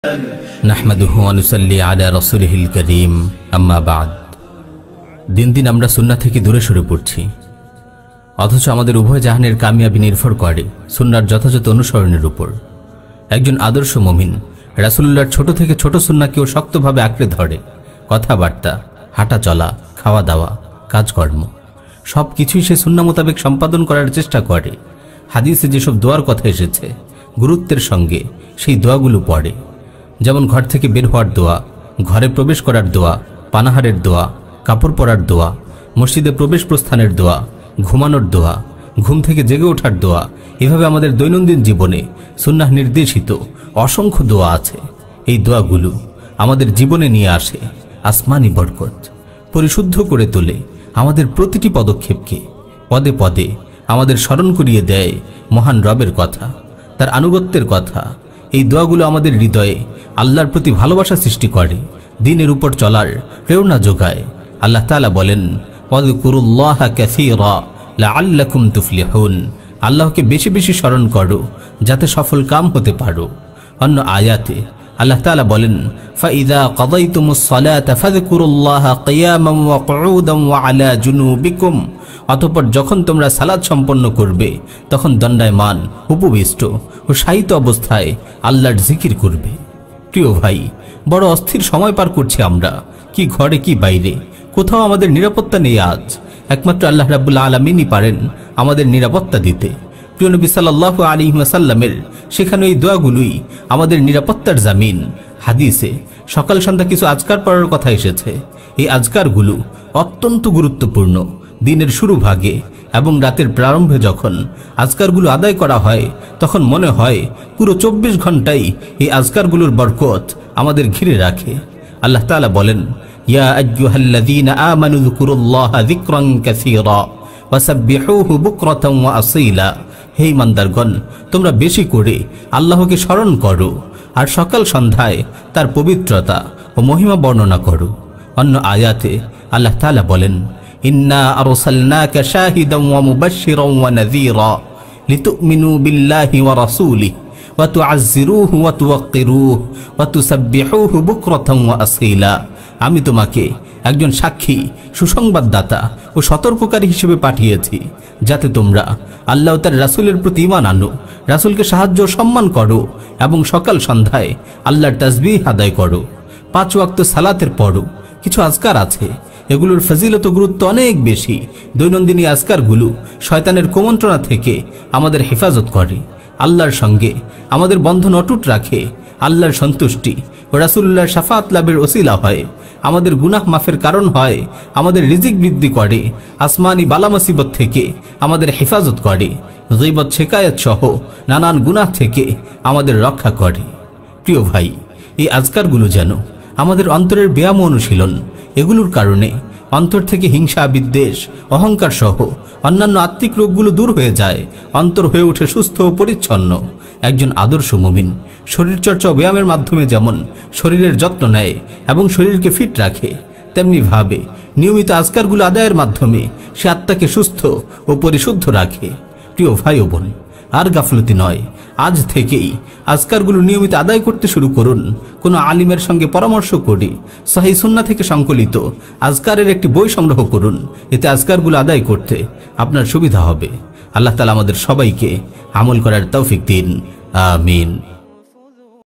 নাহমাদুহু ওয়া নুসাল্লি আলা রাসূলিহিল কারীম আম্মা বা'দ। দিন দিন আমরা সুন্নাহ থেকে দূরে সরে পড়ছি, অথচ আমাদের উভয় জাহানের কামিয়াবি নির্ভর করে সুন্নাহর যথাযথ অনুসরণের উপর। একজন আদর্শ মুমিন রাসূলুল্লাহর ছোট থেকে ছোট সুন্নাহকেও শক্তভাবে আঁকড়ে ধরে। কথাবার্তা, হাঁটা চলা, খাওয়া দাওয়া, কাজকর্ম সব কিছুই সে সুন্নাহ মোতাবেক সম্পাদন করার চেষ্টা করে। হাদিসে যেসব দোয়ার কথা এসেছে গুরুত্বের সঙ্গে সেই দোয়াগুলো পড়ে। যেমন ঘর থেকে বের হওয়ার দোয়া, ঘরে প্রবেশ করার দোয়া, পানাহারের দোয়া, কাপড় পরার দোয়া, মসজিদে প্রবেশ প্রস্থানের দোয়া, ঘুমানোর দোয়া, ঘুম থেকে জেগে ওঠার দোয়া। এভাবে আমাদের দৈনন্দিন জীবনে সুন্নাহ নির্দেশিত অসংখ্য দোয়া আছে। এই দোয়াগুলো আমাদের জীবনে নিয়ে আসে আসমানি বরকত, পরিশুদ্ধ করে তোলে আমাদের প্রতিটি পদক্ষেপকে। পদে পদে আমাদের স্মরণ করিয়ে দেয় মহান রবের কথা, তার আনুগত্যের কথা। এই দোয়াগুলো আমাদের হৃদয়ে আল্লাহর প্রতি ভালোবাসা সৃষ্টি করে, দ্বীনের উপর চলার প্রেরণা যোগায়। আল্লাহ তাআলা বলেন, ওয়াযকুরুল্লাহা কাসীরা লাআল্লাকুম তুফলিহুন। আল্লাহকে বেশি বেশি স্মরণ করো যাতে সফল কাম হতে পারো। অন্য আয়াতে আল্লাহ তাআলা বলেন, ফাইযা কাযাইতুমুস সালাতা ফাযকুরুল্লাহা কিয়ামান ওয়া কুউদান ওয়া আলা জুনুবিকুম। অতঃপর যখন তোমরা সালাত সম্পন্ন করবে তখন দণ্ডায়মান, উপবিষ্ট ও শায়িত অবস্থায় আল্লাহর জিকির করবে। প্রিয় ভাই, বড় অস্থির সময় পার করছি আমরা, কি ঘরে কি বাইরে, কোথাও আমাদের নিরাপত্তা নেই। আজ একমাত্র আল্লাহ রাব্বুল আলামিনই পারেন আমাদের নিরাপত্তা দিতে। প্রিয় নবী সাল্লাল্লাহু আলাইহি ওয়াসাল্লামের শেখানো এই দোয়াগুলোই আমাদের নিরাপত্তার জামিন। হাদিসে সকাল সন্ধ্যা কিছু আজকার পড়ার কথা এসেছে। এই আজকারগুলো অত্যন্ত গুরুত্বপূর্ণ। দিনের শুরু ভাগে এবং রাতের প্রারম্ভে যখন আজকারগুলো আদায় করা হয় তখন মনে হয় পুরো 24 ঘন্টাই এই আজকারগুলোর বরকত আমাদের ঘিরে রাখে। আল্লাহ তাআলা বলেন, ইয়া আইয়ুহাল্লাযীনা আমানু যকুরুল্লাহা যিকরান কাসীরা ওয়াসাব্বিহুহু বুকরাতান ওয়া আসীলা। হে ঈমানদারগণ, তোমরা বেশি করে আল্লাহকে স্মরণ করো আর সকাল সন্ধ্যায় তার পবিত্রতা ও মহিমা বর্ণনা করো। অন্য আয়াতে আল্লাহ তাআলা বলেন, ইন্না আরসালনাকা শাহিদান ওয়া মুবাশশিরান ওয়া নাযীরা লিতুমিনু বিল্লাহি ওয়া রাসূলিহি ওয়া তুআজ্জিরুহু ওয়া তুওয়াক্কিরুহু ওয়া তুসাব্বিহুহু বুকরাতান ওয়া আসীলা। আমি তোমাকে একজন সাক্ষী, সুসংবাদদাতা ও সতর্ককারী হিসেবে পাঠিয়েছি যাতে তোমরা আল্লাহ ও তার রাসূলের প্রতি ঈমান আনো, রাসূলকে সাহায্য ও সম্মান করো এবং সকাল সন্ধ্যায় আল্লাহর তাসবিহ আদায় করো। 5 ওয়াক্ত সালাতের পরও কিছু আজকার আছে, এগুলোর ফজিলত ও গুরুত্ব অনেক বেশি। দৈনন্দিন আজকারগুলো শয়তানের কুমন্ত্রণা থেকে আমাদের হেফাজত করে, আল্লাহর সঙ্গে আমাদের বন্ধন অটুট রাখে, আল্লাহর সন্তুষ্টি ও রাসূলুল্লাহর শাফাআত লাভের ওসিলা হয়, আমাদের গুনাহ মাফের কারণ হয়, আমাদের রিজিক বৃদ্ধি করে, আসমানি বালা মুসিবত থেকে আমাদের হেফাজত করে, গীবত শিকায়াত সহ নানান গুনাহ থেকে আমাদের রক্ষা করে। প্রিয় ভাই, এই আজকারগুলো যেন আমাদের অন্তরের ব্যায়াম অনুশীলন। এগুলোর কারণে অন্তর থেকে হিংসা, বিদ্বেষ, অহংকার সহ অন্যান্য আত্মিক রোগগুলো দূর হয়ে যায়, অন্তর হয়ে ওঠে সুস্থ ও পরিচ্ছন্ন। একজন আদর্শ মুমিন শরীরচর্চা ও ব্যায়ামের মাধ্যমে যেমন শরীরের যত্ন নেয় এবং শরীরকে ফিট রাখে, তেমনি ভাবে নিয়মিত আজকারগুলো আদায়ের মাধ্যমে সে আত্মাকে সুস্থ ও পরিশুদ্ধ রাখে। প্রিয় ভাই ও বোন, আর গাফলতি নয়, আজ থেকেই আজকারগুলো নিয়মিত আদায় করতে শুরু করুন। কোনো আলিমের সঙ্গে পরামর্শ করে সহিহ সুন্নাহ থেকে সংকলিত আজকারের একটি বই সংগ্রহ করুন। এতে আজকারগুলো আদায় করতে আপনার সুবিধা হবে। আল্লাহ তাআলা আমাদের সবাইকে আমল করার তৌফিক দিন। আমিন।